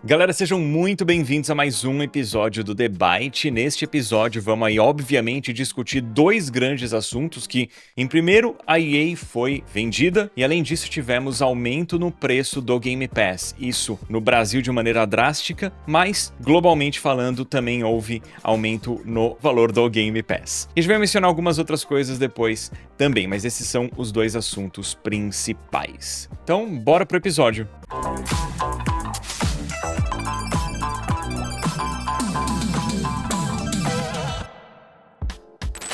Galera, sejam muito bem-vindos a mais um episódio do The Byte. Neste episódio vamos aí, obviamente, discutir dois grandes assuntos que, em primeiro, a EA foi vendida e, além disso, tivemos aumento no preço do Game Pass. Isso no Brasil de maneira drástica, mas, globalmente falando, também houve aumento no valor do Game Pass. E a gente vai mencionar algumas outras coisas depois também, mas esses são os dois assuntos principais. Então, bora pro episódio.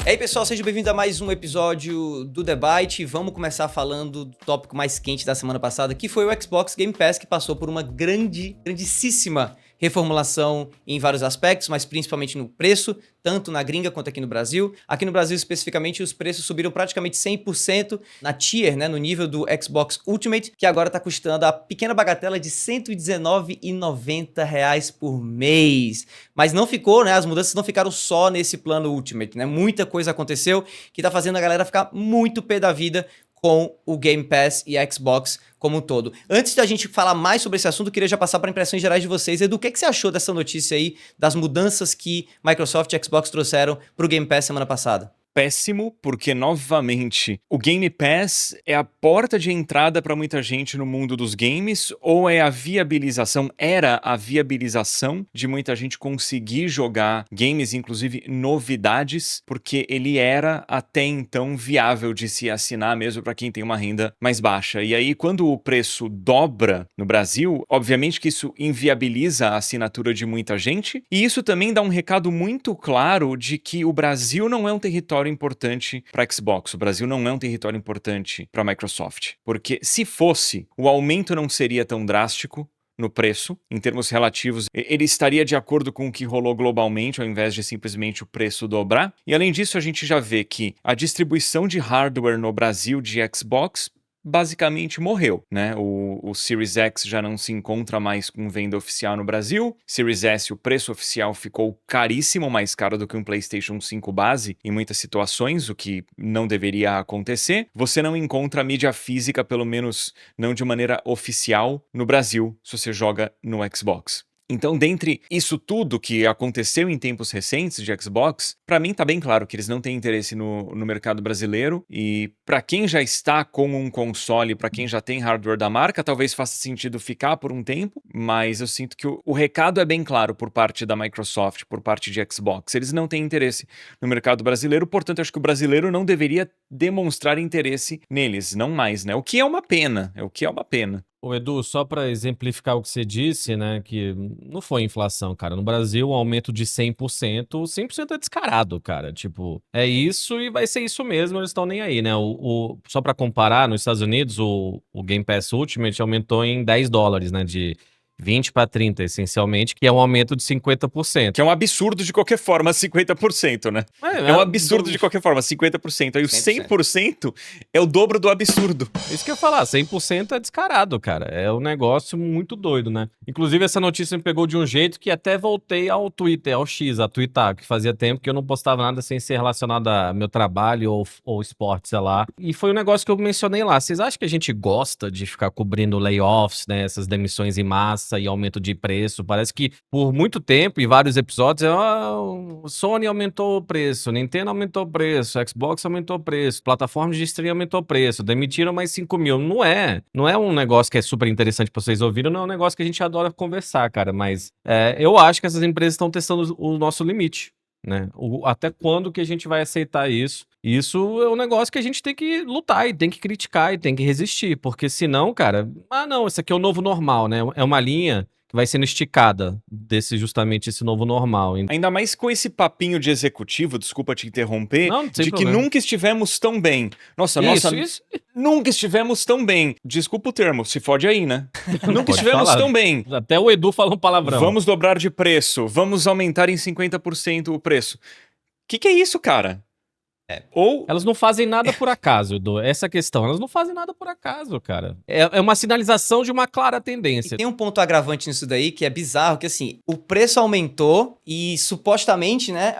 E aí pessoal, seja bem-vindo a mais um episódio do The Byte. Vamos começar falando do tópico mais quente da semana passada, que foi o Xbox Game Pass, que passou por uma grandíssima reformulação em vários aspectos, mas principalmente no preço, tanto na gringa quanto aqui no Brasil. Aqui no Brasil, especificamente, os preços subiram praticamente 100% na tier, né, no nível do Xbox Ultimate, que agora está custando a pequena bagatela de R$ 119,90 por mês. Mas não ficou, né, as mudanças não ficaram só nesse plano Ultimate, né? Muita coisa aconteceu que está fazendo a galera ficar muito pé da vida com o Game Pass e a Xbox como um todo. Antes da gente falar mais sobre esse assunto, eu queria já passar para impressões gerais de vocês. Edu, o que você achou dessa notícia aí, das mudanças que Microsoft e Xbox trouxeram para o Game Pass semana passada? Péssimo, porque, novamente, o Game Pass é a porta de entrada para muita gente no mundo dos games, ou é era a viabilização de muita gente conseguir jogar games, inclusive novidades, porque ele era até então viável de se assinar mesmo para quem tem uma renda mais baixa. E aí, quando o preço dobra no Brasil, obviamente que isso inviabiliza a assinatura de muita gente, e isso também dá um recado muito claro de que o Brasil não é um território importante para Xbox. O Brasil não é um território importante para Microsoft. Porque se fosse, o aumento não seria tão drástico no preço, em termos relativos, ele estaria de acordo com o que rolou globalmente, ao invés de simplesmente o preço dobrar. E além disso, a gente já vê que a distribuição de hardware no Brasil de Xbox basicamente morreu, né? O Series X já não se encontra mais com venda oficial no Brasil. Series S, o preço oficial ficou caríssimo, mais caro do que um PlayStation 5 base em muitas situações, o que não deveria acontecer. Você não encontra mídia física, pelo menos não de maneira oficial, no Brasil, se você joga no Xbox. Então, dentre isso tudo que aconteceu em tempos recentes de Xbox, para mim tá bem claro que eles não têm interesse no mercado brasileiro, e para quem já está com um console, para quem já tem hardware da marca, talvez faça sentido ficar por um tempo, mas eu sinto que o recado é bem claro por parte da Microsoft, por parte de Xbox. Eles não têm interesse no mercado brasileiro, portanto, acho que o brasileiro não deveria demonstrar interesse neles, não mais, né? O que é uma pena, Ô Edu, só para exemplificar o que você disse, né, que não foi inflação, cara. No Brasil, um aumento de 100%, 100% é descarado, cara. Tipo, é isso e vai ser isso mesmo, eles estão nem aí, né? Só para comparar, nos Estados Unidos, o Game Pass Ultimate aumentou em $10, né, de 20 para 30, essencialmente, que é um aumento de 50%. Que é um absurdo de qualquer forma, 50%, né? É um absurdo de qualquer forma, 50%. Aí o 100% é o dobro do absurdo. Isso que eu ia falar, 100% é descarado, cara. É um negócio muito doido, né? Inclusive, essa notícia me pegou de um jeito que até voltei ao Twitter, ao X, a twittar, que fazia tempo que eu não postava nada sem ser relacionado a meu trabalho ou esporte, sei lá. E foi um negócio que eu mencionei lá. Vocês acham que a gente gosta de ficar cobrindo layoffs, né? Essas demissões em massa e aumento de preço? Parece que por muito tempo, em vários episódios, o Sony aumentou o preço, Nintendo aumentou o preço, Xbox aumentou o preço, plataformas de streaming aumentou o preço, demitiram mais 5 mil. Não é um negócio que é super interessante pra vocês ouvirem, não é um negócio que a gente adora conversar, cara, mas eu acho que essas empresas estão testando o nosso limite, né? Até quando que a gente vai aceitar isso? Isso é um negócio que a gente tem que lutar e tem que criticar e tem que resistir, porque senão, cara, não, isso aqui é o novo normal, né? É uma linha que vai sendo esticada justamente esse novo normal. Ainda mais com esse papinho de executivo, desculpa te interromper, Não tem de problema. que nunca estivemos tão bem. Nossa, Isso. nunca estivemos tão bem. Desculpa o termo, se fode aí, né? Nunca Pode estivemos falar. tão bem. Até o Edu falou um palavrão. Vamos dobrar de preço, vamos aumentar em 50% o preço. Que é isso, cara? Ou Elas não fazem nada por acaso, Edu. Essa é a questão. Elas não fazem nada por acaso, cara. É uma sinalização de uma clara tendência. E tem um ponto agravante nisso daí que é bizarro, que assim, o preço aumentou e supostamente, né,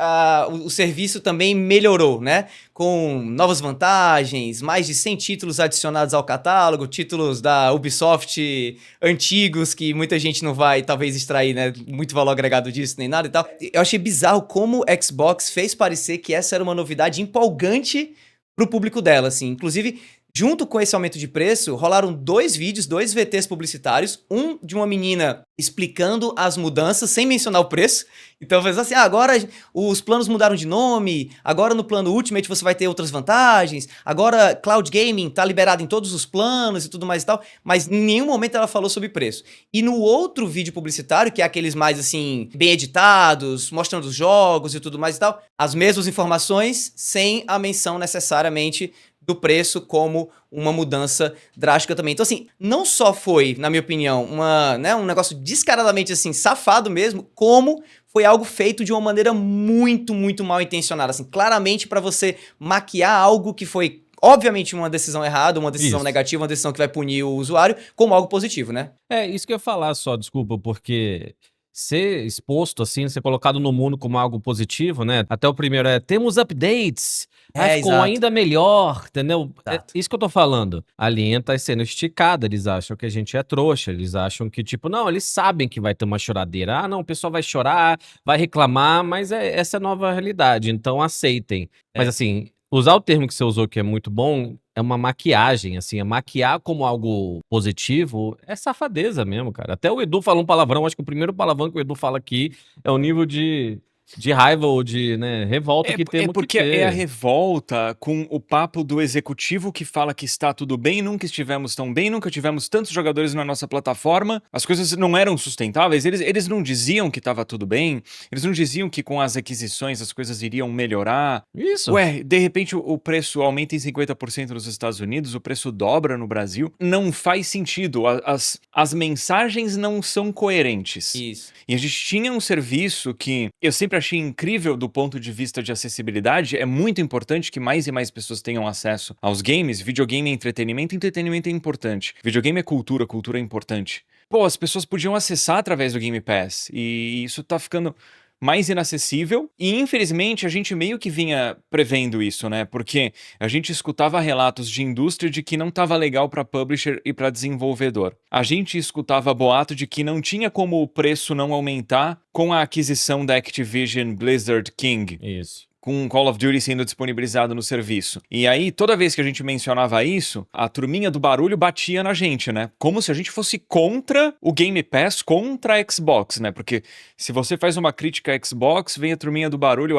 o serviço também melhorou, né, com novas vantagens, mais de 100 títulos adicionados ao catálogo, títulos da Ubisoft antigos que muita gente não vai talvez extrair, né, muito valor agregado disso nem nada e tal. Eu achei bizarro como o Xbox fez parecer que essa era uma novidade empolgante pro público dela, assim. Inclusive, junto com esse aumento de preço, rolaram 2 vídeos, 2 VTs publicitários, um de uma menina explicando as mudanças sem mencionar o preço. Então, fez assim, agora os planos mudaram de nome, agora no plano Ultimate você vai ter outras vantagens, agora Cloud Gaming tá liberado em todos os planos e tudo mais e tal, mas em nenhum momento ela falou sobre preço. E no outro vídeo publicitário, que é aqueles mais, assim, bem editados, mostrando os jogos e tudo mais e tal, as mesmas informações sem a menção necessariamente do preço como uma mudança drástica também. Então, assim, não só foi, na minha opinião, um negócio descaradamente, assim, safado mesmo, como foi algo feito de uma maneira muito, muito mal intencionada, assim, claramente para você maquiar algo que foi, obviamente, uma decisão errada, uma decisão negativa, uma decisão que vai punir o usuário, como algo positivo, né? Isso que eu ia falar só, desculpa, porque ser exposto assim, ser colocado no mundo como algo positivo, né? Até o primeiro temos updates, ficou exato. ainda melhor, entendeu? É Exato. isso que eu tô falando. A linha tá sendo esticada, eles acham que a gente é trouxa, eles acham que, tipo, não, eles sabem que vai ter uma choradeira. Ah, não, o pessoal vai chorar, vai reclamar, mas essa é a nova realidade, então aceitem. Mas assim, usar o termo que você usou, que é muito bom, é uma maquiagem, assim, é maquiar como algo positivo, é safadeza mesmo, cara. Até o Edu falou um palavrão, acho que o primeiro palavrão que o Edu fala aqui é o nível de raiva ou de, né, revolta que temos que porque é a ter. revolta com o papo do executivo que fala que está tudo bem, nunca estivemos tão bem, nunca tivemos tantos jogadores na nossa plataforma, as coisas não eram sustentáveis, eles não diziam que estava tudo bem, eles não diziam que com as aquisições as coisas iriam melhorar. Isso. Ué, de repente o preço aumenta em 50% nos Estados Unidos, o preço dobra no Brasil, não faz sentido, as mensagens não são coerentes. Isso. E a gente tinha um serviço que eu sempre achei incrível do ponto de vista de acessibilidade. É muito importante que mais e mais pessoas tenham acesso aos games. Videogame é entretenimento, entretenimento é importante. Videogame é cultura, cultura é importante. Pô, as pessoas podiam acessar através do Game Pass. E isso tá ficando mais inacessível, e infelizmente a gente meio que vinha prevendo isso, né? Porque a gente escutava relatos de indústria de que não estava legal para publisher e para desenvolvedor. A gente escutava boato de que não tinha como o preço não aumentar com a aquisição da Activision Blizzard King. Isso. Com Call of Duty sendo disponibilizado no serviço. E aí, toda vez que a gente mencionava isso, a turminha do barulho batia na gente, né? Como se a gente fosse contra o Game Pass, contra a Xbox, né? Porque se você faz uma crítica à Xbox, vem a turminha do barulho,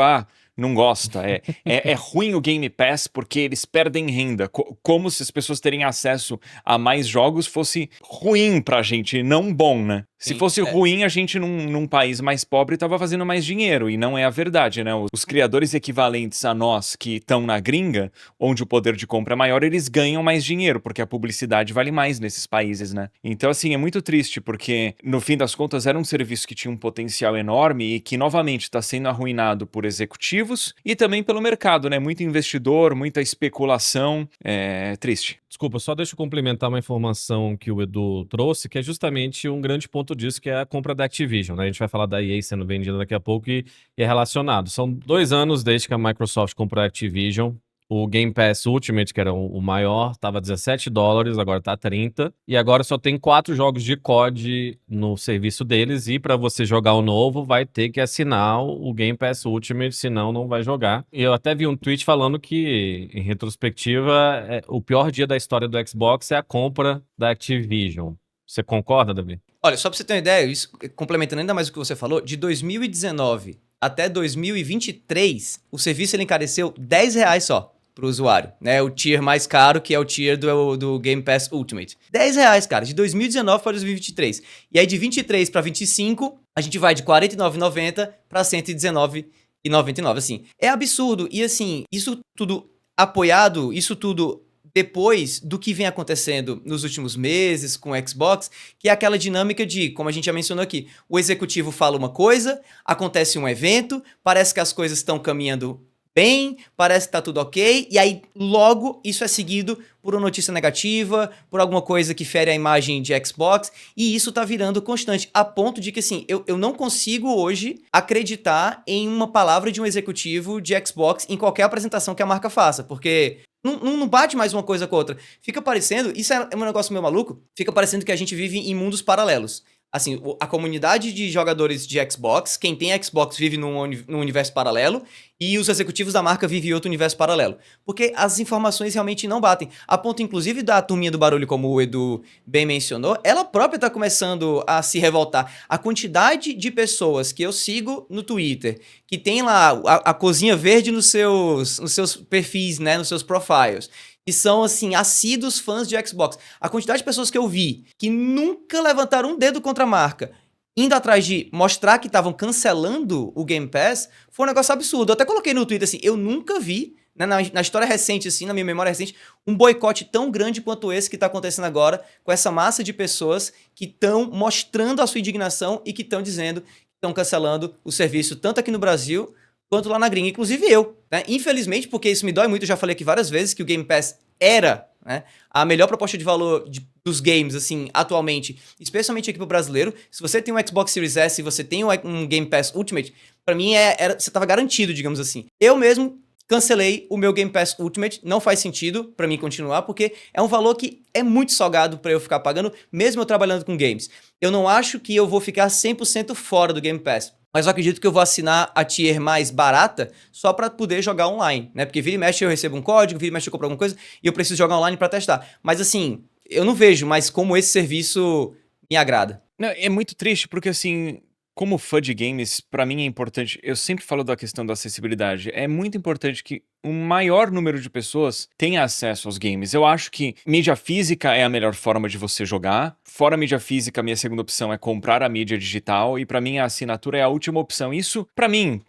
não gosta. É ruim o Game Pass porque eles perdem renda. Como se as pessoas terem acesso a mais jogos fosse ruim pra gente, não bom, né? Se fosse ruim, a gente num país mais pobre tava fazendo mais dinheiro, e não é a verdade, né? Os criadores equivalentes a nós que estão na gringa, onde o poder de compra é maior, eles ganham mais dinheiro, porque a publicidade vale mais nesses países, né? Então, assim, é muito triste, porque no fim das contas era um serviço que tinha um potencial enorme e que novamente está sendo arruinado por executivos e também pelo mercado, né? Muito investidor, muita especulação, é triste. Desculpa, só deixa eu complementar uma informação que o Edu trouxe, que é justamente um grande ponto disso, que é a compra da Activision, né? A gente vai falar da EA sendo vendida daqui a pouco e é relacionado. São 2 anos desde que a Microsoft comprou a Activision. O Game Pass Ultimate, que era o maior, estava $17, agora está 30. E agora só tem 4 jogos de COD no serviço deles. E para você jogar o novo, vai ter que assinar o Game Pass Ultimate, senão não vai jogar. E eu até vi um tweet falando que, em retrospectiva, o pior dia da história do Xbox é a compra da Activision. Você concorda, Davi? Olha, só pra você ter uma ideia, isso, complementando ainda mais o que você falou, de 2019 até 2023, o serviço ele encareceu R$10 só pro usuário, né? O tier mais caro, que é o tier do Game Pass Ultimate. R$10, cara, de 2019 para 2023. E aí de 23 para 25, a gente vai de R$ 49,90 para R$119,99, assim. É absurdo. E assim, isso tudo apoiado, isso tudo depois do que vem acontecendo nos últimos meses com o Xbox, que é aquela dinâmica de, como a gente já mencionou aqui, o executivo fala uma coisa, acontece um evento, parece que as coisas estão caminhando bem, parece que tá tudo ok, e aí logo isso é seguido por uma notícia negativa, por alguma coisa que fere a imagem de Xbox, e isso tá virando constante, a ponto de que, assim, eu não consigo hoje acreditar em uma palavra de um executivo de Xbox em qualquer apresentação que a marca faça, porque não bate mais uma coisa com a outra. Fica parecendo, isso é um negócio meio maluco, fica parecendo que a gente vive em mundos paralelos. Assim, a comunidade de jogadores de Xbox, quem tem Xbox vive num universo paralelo e os executivos da marca vivem em outro universo paralelo. Porque as informações realmente não batem. A ponto, inclusive, da turminha do barulho, como o Edu bem mencionou, ela própria tá começando a se revoltar. A quantidade de pessoas que eu sigo no Twitter, que tem lá a cozinha verde nos seus perfis, né, nos seus profiles, que são, assim, assíduos fãs de Xbox. A quantidade de pessoas que eu vi que nunca levantaram um dedo contra a marca, indo atrás de mostrar que estavam cancelando o Game Pass, foi um negócio absurdo. Eu até coloquei no Twitter, assim, eu nunca vi, né, na história recente, assim, na minha memória recente, um boicote tão grande quanto esse que tá acontecendo agora, com essa massa de pessoas que estão mostrando a sua indignação e que estão dizendo que estão cancelando o serviço, tanto aqui no Brasil quanto lá na gringa, inclusive eu, né? Infelizmente, porque isso me dói muito, eu já falei aqui várias vezes que o Game Pass era, né, a melhor proposta de valor dos games, assim, atualmente, especialmente aqui pro brasileiro. Se você tem um Xbox Series S e você tem um Game Pass Ultimate, pra mim você tava garantido, digamos assim. Eu mesmo cancelei o meu Game Pass Ultimate, não faz sentido pra mim continuar, porque é um valor que é muito salgado pra eu ficar pagando, mesmo eu trabalhando com games. Eu não acho que eu vou ficar 100% fora do Game Pass. Mas eu acredito que eu vou assinar a tier mais barata só pra poder jogar online, né? Porque vira e mexe eu recebo um código, vira e mexe eu compro alguma coisa e eu preciso jogar online pra testar. Mas assim, eu não vejo mais como esse serviço me agrada. Não, é muito triste porque, assim, como fã de games, pra mim é importante. Eu sempre falo da questão da acessibilidade. É muito importante que um maior número de pessoas tenha acesso aos games. Eu acho que mídia física é a melhor forma de você jogar. Fora a mídia física, a minha segunda opção é comprar a mídia digital. E pra mim a assinatura é a última opção. Isso, pra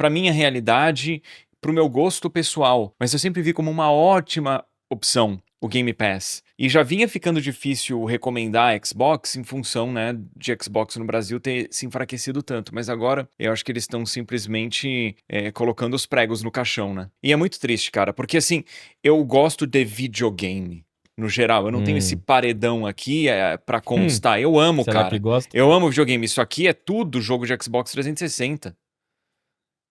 minha realidade, pro meu gosto pessoal. Mas eu sempre vi como uma ótima opção o Game Pass. E já vinha ficando difícil recomendar a Xbox em função, né, de Xbox no Brasil ter se enfraquecido tanto. Mas agora eu acho que eles estão simplesmente colocando os pregos no caixão, né? E é muito triste, cara, porque assim, eu gosto de videogame. No geral, eu não tenho esse paredão aqui pra constar. Eu amo, Será que cara. gosta? Eu amo videogame. Isso aqui é tudo jogo de Xbox 360.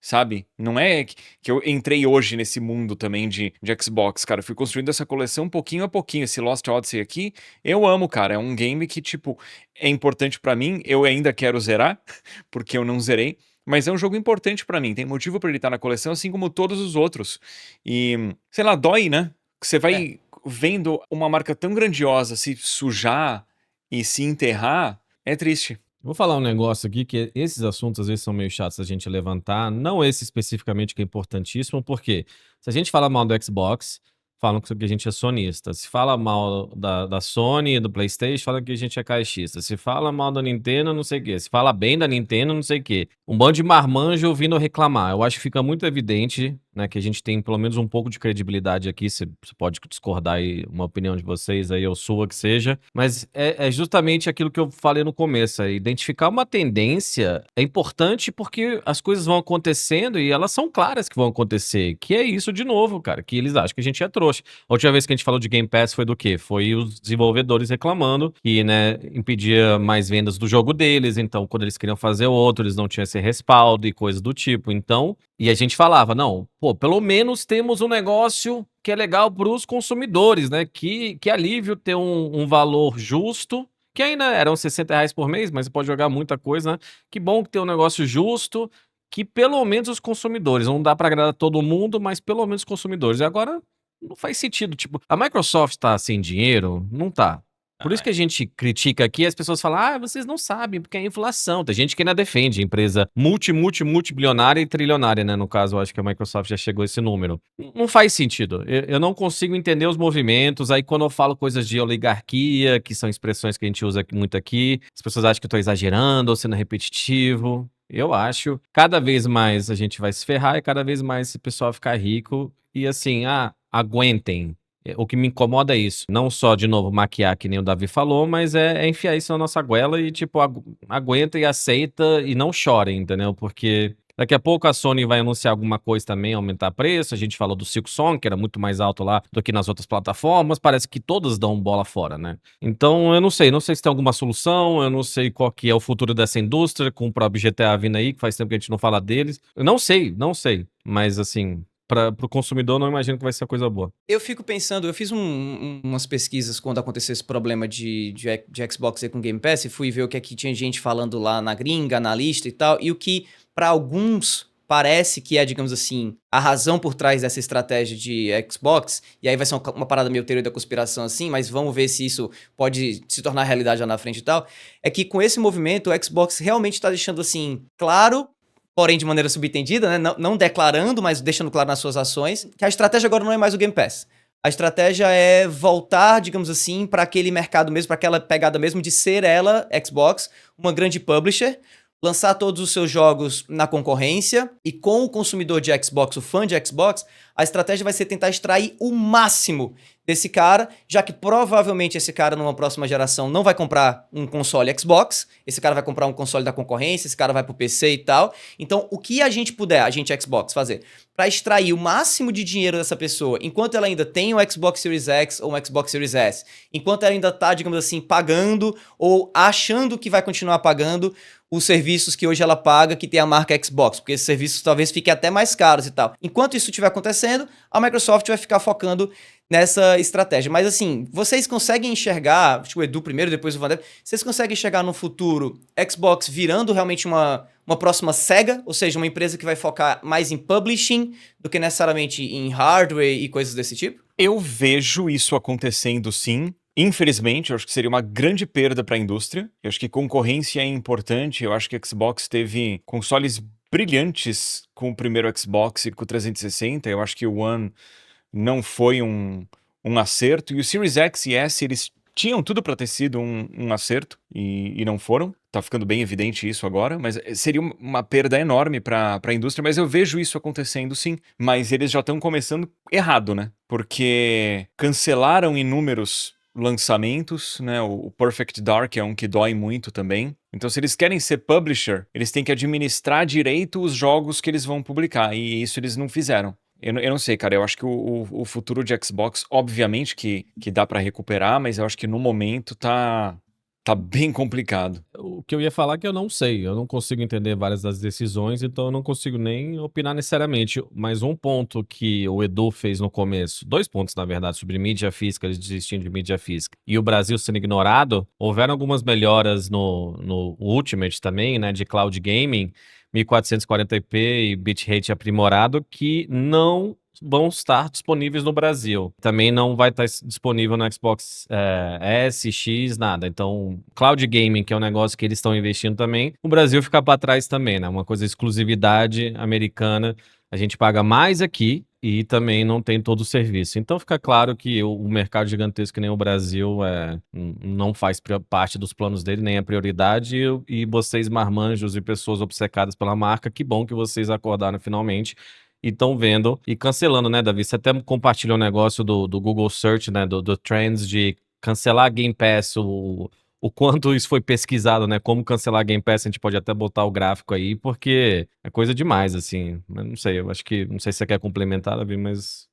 Sabe? Não é que eu entrei hoje nesse mundo também de Xbox, cara. Eu fui construindo essa coleção pouquinho a pouquinho. Esse Lost Odyssey aqui, eu amo, cara. É um game que, tipo, é importante pra mim. Eu ainda quero zerar, porque eu não zerei. Mas é um jogo importante pra mim. Tem motivo pra ele estar na coleção, assim como todos os outros. E, sei lá, dói, né? Que você vai vendo uma marca tão grandiosa se sujar e se enterrar. É triste. Vou falar um negócio aqui, que esses assuntos às vezes são meio chatos a gente levantar, não esse especificamente que é importantíssimo, porque se a gente fala mal do Xbox, falam que a gente é sonista. Se fala mal da Sony, do PlayStation, falam que a gente é caixista. Se fala mal da Nintendo, não sei o quê. Se fala bem da Nintendo, não sei o quê. Um bando de marmanjo ouvindo reclamar. Eu acho que fica muito evidente, né, que a gente tem pelo menos um pouco de credibilidade aqui. Você pode discordar aí, uma opinião de vocês aí, ou sua que seja. Mas é justamente aquilo que eu falei no começo. Identificar uma tendência é importante porque as coisas vão acontecendo e elas são claras que vão acontecer. Que é isso de novo, cara, que eles acham que a gente é trouxa. A última vez que a gente falou de Game Pass foi do quê? Foi os desenvolvedores reclamando que, né, impedia mais vendas do jogo deles, então quando eles queriam fazer outro, eles não tinham esse respaldo e coisas do tipo. Então, e a gente falava, não, pô, pelo menos temos um negócio que é legal para os consumidores, né? Que alívio ter um valor justo, que ainda eram R$60 por mês, mas você pode jogar muita coisa, né? Que bom que ter um negócio justo, que pelo menos os consumidores, não dá para agradar todo mundo, mas pelo menos os consumidores. E agora não faz sentido, tipo, a Microsoft tá sem dinheiro? Não tá. Por isso que a gente critica aqui, as pessoas falam, vocês não sabem, porque é inflação. Tem gente que ainda defende empresa multibilionária e trilionária, né? No caso, eu acho que a Microsoft já chegou a esse número. Não faz sentido. Eu não consigo entender os movimentos. Aí quando eu falo coisas de oligarquia, que são expressões que a gente usa muito aqui, as pessoas acham que eu tô exagerando ou sendo repetitivo. Eu acho. Cada vez mais a gente vai se ferrar e cada vez mais esse pessoal vai ficar rico. E assim, aguentem. O que me incomoda é isso. Não só, de novo, maquiar, que nem o Davi falou, mas é enfiar isso na nossa goela e, tipo, aguenta e aceita e não chorem, entendeu? Porque Daqui a pouco a Sony vai anunciar alguma coisa também, aumentar preço. A gente falou do Silksong, que era muito mais alto lá do que nas outras plataformas. Parece que todas dão bola fora, né? Então, eu não sei se tem alguma solução, eu não sei qual que é o futuro dessa indústria, com o próprio GTA vindo aí, que faz tempo que a gente não fala deles. Eu não sei. Mas, assim, pro consumidor, não imagino que vai ser coisa boa. Eu fico pensando, eu fiz umas pesquisas quando aconteceu esse problema de Xbox aí com Game Pass e fui ver o que é que tinha gente falando lá na gringa, na lista e tal, e o que para alguns parece que é, digamos assim, a razão por trás dessa estratégia de Xbox, e aí vai ser uma parada meio teoria da conspiração assim, mas vamos ver se isso pode se tornar realidade lá na frente e tal, é que com esse movimento o Xbox realmente está deixando assim, claro, porém de maneira subentendida, né? Não declarando, mas deixando claro nas suas ações, que a estratégia agora não é mais o Game Pass. A estratégia é voltar, digamos assim, para aquele mercado mesmo, para aquela pegada mesmo de ser ela, Xbox, uma grande publisher, lançar todos os seus jogos na concorrência e com o consumidor de Xbox, o fã de Xbox, a estratégia vai ser tentar extrair o máximo desse cara, já que provavelmente esse cara numa próxima geração não vai comprar um console Xbox, esse cara vai comprar um console da concorrência, esse cara vai pro PC e tal. Então, o que a gente puder, a gente Xbox, fazer para extrair o máximo de dinheiro dessa pessoa, enquanto ela ainda tem um Xbox Series X ou um Xbox Series S, enquanto ela ainda tá, digamos assim, pagando ou achando que vai continuar pagando os serviços que hoje ela paga, que tem a marca Xbox, porque esses serviços talvez fiquem até mais caros e tal. Enquanto isso estiver acontecendo, a Microsoft vai ficar focando nessa estratégia. Mas assim, vocês conseguem enxergar, acho que o Edu primeiro, depois o Vander, vocês conseguem enxergar no futuro Xbox virando realmente uma próxima Sega, ou seja, uma empresa que vai focar mais em publishing do que necessariamente em hardware e coisas desse tipo? Eu vejo isso acontecendo sim. Infelizmente, eu acho que seria uma grande perda para a indústria. Eu acho que concorrência é importante. Eu acho que a Xbox teve consoles brilhantes com o primeiro Xbox e com o 360. Eu acho que o One não foi um acerto. E o Series X e S, eles tinham tudo para ter sido um acerto e não foram. Tá ficando bem evidente isso agora, mas seria uma perda enorme para a indústria, mas eu vejo isso acontecendo sim. Mas eles já estão começando errado, né? Porque cancelaram inúmeros lançamentos, né? O Perfect Dark é um que dói muito também. Então, se eles querem ser publisher, eles têm que administrar direito os jogos que eles vão publicar, e isso eles não fizeram. Eu não sei, cara, eu acho que o futuro de Xbox, obviamente que dá pra recuperar, mas eu acho que no momento tá bem complicado. O que eu ia falar é que eu não sei, eu não consigo entender várias das decisões, então eu não consigo nem opinar necessariamente. Mas um ponto que o Edu fez no começo, 2 pontos na verdade, sobre mídia física, eles desistindo de mídia física, e o Brasil sendo ignorado, houveram algumas melhoras no Ultimate também, né, de cloud gaming, 1440p e bitrate aprimorado, que não vão estar disponíveis no Brasil. Também não vai estar disponível no Xbox S, X, nada. Então, cloud gaming, que é um negócio que eles estão investindo também, o Brasil fica para trás também, né? Uma coisa exclusividade americana, a gente paga mais aqui e também não tem todo o serviço. Então fica claro que o mercado gigantesco que nem o Brasil não faz parte dos planos dele, nem é prioridade, e vocês marmanjos e pessoas obcecadas pela marca, que bom que vocês acordaram finalmente e estão vendo e cancelando, né, Davi? Você até compartilhou um negócio do Google Search, né, do Trends, de cancelar a Game Pass, o quanto isso foi pesquisado, né? Como cancelar a Game Pass, a gente pode até botar o gráfico aí, porque é coisa demais, assim. Mas não sei, eu acho que, não sei se você quer complementar, Davi, mas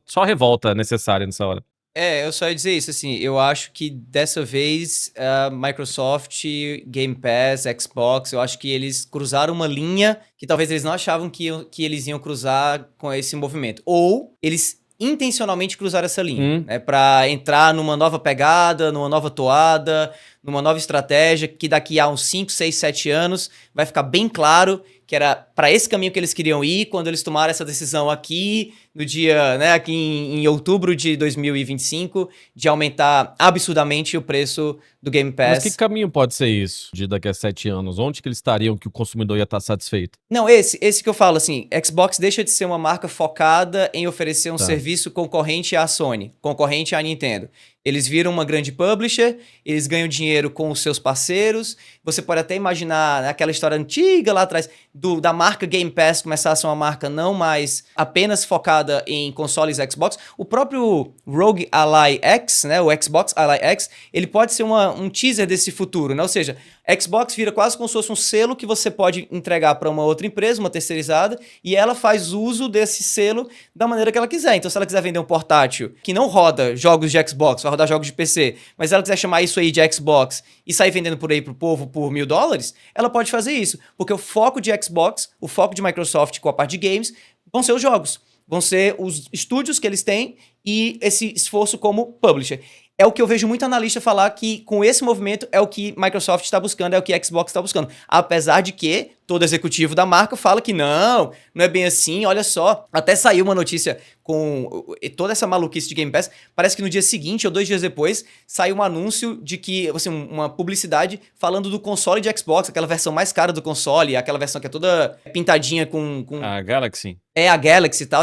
só revolta necessária nessa hora. Eu só ia dizer isso, assim, eu acho que dessa vez a Microsoft, Game Pass, Xbox, eu acho que eles cruzaram uma linha que talvez eles não achavam que eles iam cruzar com esse movimento. Ou eles intencionalmente cruzaram essa linha, né, para entrar numa nova pegada, numa nova toada, numa nova estratégia, que daqui a uns 5, 6, 7 anos vai ficar bem claro que era para esse caminho que eles queriam ir quando eles tomaram essa decisão aqui no dia, né, aqui em outubro de 2025, de aumentar absurdamente o preço do Game Pass. Mas que caminho pode ser isso de daqui a 7 anos? Onde que eles estariam que o consumidor ia estar satisfeito? Não, esse que eu falo, assim, Xbox deixa de ser uma marca focada em oferecer um serviço concorrente à Sony, concorrente à Nintendo. Eles viram uma grande publisher, eles ganham dinheiro com os seus parceiros, Você pode até imaginar aquela história antiga lá atrás da marca Game Pass começar a ser uma marca não mais apenas focada em consoles Xbox. O próprio Rogue Ally X, né, o Xbox Ally X, ele pode ser um teaser desse futuro, né? Ou seja, Xbox vira quase como se fosse um selo que você pode entregar para uma outra empresa, uma terceirizada, e ela faz uso desse selo da maneira que ela quiser. Então, se ela quiser vender um portátil que não roda jogos de Xbox, vai rodar jogos de PC, mas se ela quiser chamar isso aí de Xbox e sair vendendo por aí pro povo por $1.000, ela pode fazer isso. Porque o foco de Xbox, o foco de Microsoft com a parte de games, vão ser os jogos. Vão ser os estúdios que eles têm e esse esforço como publisher. É o que eu vejo muito analista falar que com esse movimento é o que Microsoft está buscando, é o que Xbox está buscando. Apesar de que todo executivo da marca fala que não é bem assim, olha só. Até saiu uma notícia com toda essa maluquice de Game Pass, parece que no dia seguinte ou 2 dias depois saiu um anúncio de que, assim, uma publicidade falando do console de Xbox, aquela versão mais cara do console, aquela versão que é toda pintadinha com... A Galaxy. É, a Galaxy e tal.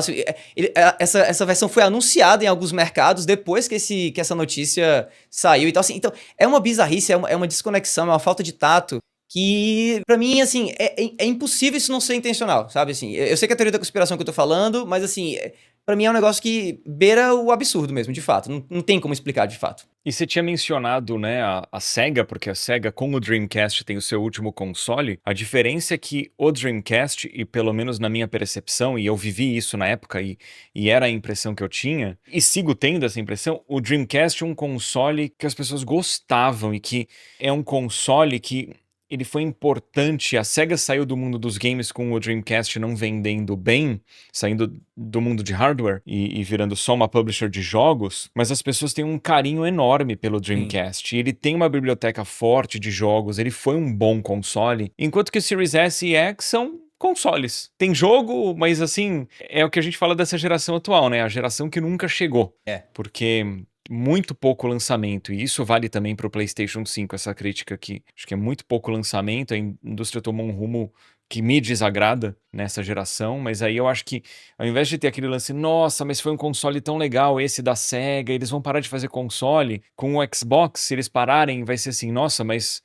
Essa versão foi anunciada em alguns mercados depois que essa notícia saiu e tal. Assim, então, é uma bizarrice, é uma desconexão, é uma falta de tato que, pra mim, assim, é impossível isso não ser intencional, sabe? Assim, eu sei que é a teoria da conspiração que eu tô falando, mas, assim, pra mim é um negócio que beira o absurdo mesmo, de fato. Não tem como explicar, de fato. E você tinha mencionado, né, a SEGA, porque a SEGA com o Dreamcast tem o seu último console. A diferença é que o Dreamcast, e pelo menos na minha percepção, e eu vivi isso na época e era a impressão que eu tinha, e sigo tendo essa impressão, o Dreamcast é um console que as pessoas gostavam e que é um console que ele foi importante. A SEGA saiu do mundo dos games com o Dreamcast não vendendo bem, saindo do mundo de hardware e virando só uma publisher de jogos, mas as pessoas têm um carinho enorme pelo Dreamcast. E ele tem uma biblioteca forte de jogos, ele foi um bom console, enquanto que o Series S e X são consoles. Tem jogo, mas assim, é o que a gente fala dessa geração atual, né? A geração que nunca chegou. Porque muito pouco lançamento, e isso vale também para o PlayStation 5, essa crítica aqui. Acho que é muito pouco lançamento, a indústria tomou um rumo que me desagrada nessa geração, mas aí eu acho que ao invés de ter aquele lance, nossa, mas foi um console tão legal esse da SEGA, eles vão parar de fazer console, com o Xbox, se eles pararem, vai ser assim, nossa, mas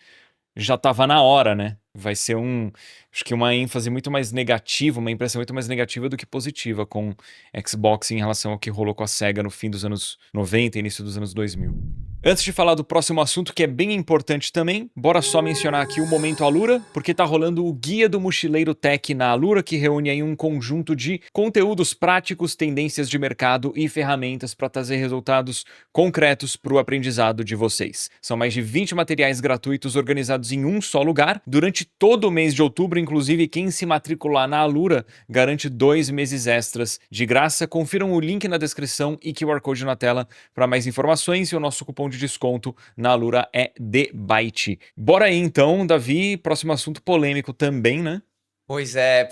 já tava na hora, né? Vai ser acho que uma ênfase muito mais negativa, uma impressão muito mais negativa do que positiva com Xbox em relação ao que rolou com a SEGA no fim dos anos 90 e início dos anos 2000. Antes de falar do próximo assunto, que é bem importante também, bora só mencionar aqui o Momento Alura, porque tá rolando o Guia do Mochileiro Tech na Alura, que reúne aí um conjunto de conteúdos práticos, tendências de mercado e ferramentas para trazer resultados concretos para o aprendizado de vocês. São mais de 20 materiais gratuitos organizados em um só lugar. Durante todo o mês de outubro, inclusive, quem se matricular na Alura garante 2 meses extras de graça. Confiram o link na descrição e QR Code na tela para mais informações, e o nosso cupom de desconto na Alura é DEBYTE. Bora aí então, Davi, próximo assunto polêmico também, né? Pois é.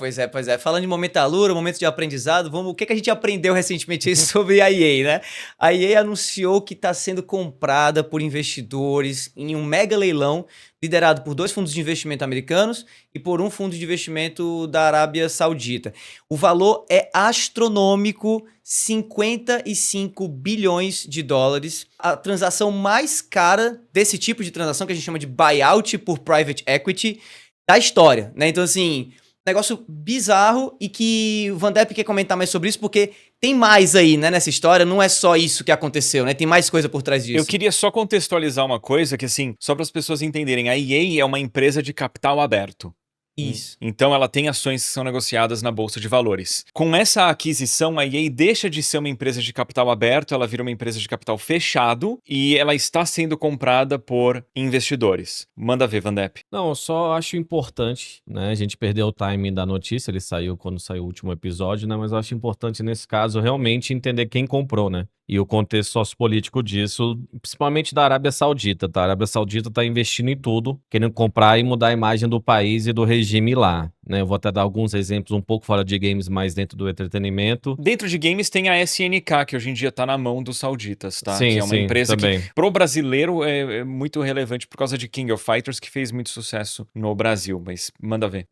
Falando de momento Alura, momento de aprendizado, o que a gente aprendeu recentemente aí sobre a EA, né? A EA anunciou que está sendo comprada por investidores em um mega leilão liderado por 2 fundos de investimento americanos e por um fundo de investimento da Arábia Saudita. O valor é astronômico, 55 bilhões de dólares. A transação mais cara desse tipo de transação, que a gente chama de buyout por private equity, da história, né? Então, assim, negócio bizarro, e que o Van Depp quer comentar mais sobre isso, porque tem mais aí, né, nessa história, não é só isso que aconteceu, né? Tem mais coisa por trás disso. Eu queria só contextualizar uma coisa que, assim, só para as pessoas entenderem, a EA é uma empresa de capital aberto. Isso. Então ela tem ações que são negociadas na Bolsa de Valores. Com essa aquisição, a EA deixa de ser uma empresa de capital aberto, ela vira uma empresa de capital fechado, e ela está sendo comprada por investidores. Manda ver, Van Depp. Não, eu só acho importante, né? A gente perdeu o timing da notícia, ele saiu quando saiu o último episódio, né? Mas eu acho importante, nesse caso, realmente entender quem comprou, né? E o contexto sociopolítico disso, principalmente da Arábia Saudita, tá? A Arábia Saudita tá investindo em tudo, querendo comprar e mudar a imagem do país e do regime lá, né? Eu vou até dar alguns exemplos um pouco fora de games, mas dentro do entretenimento. Dentro de games tem a SNK, que hoje em dia tá na mão dos sauditas, tá? Sim, que é uma empresa também. que, pro brasileiro, é muito relevante por causa de King of Fighters, que fez muito sucesso no Brasil, mas manda ver.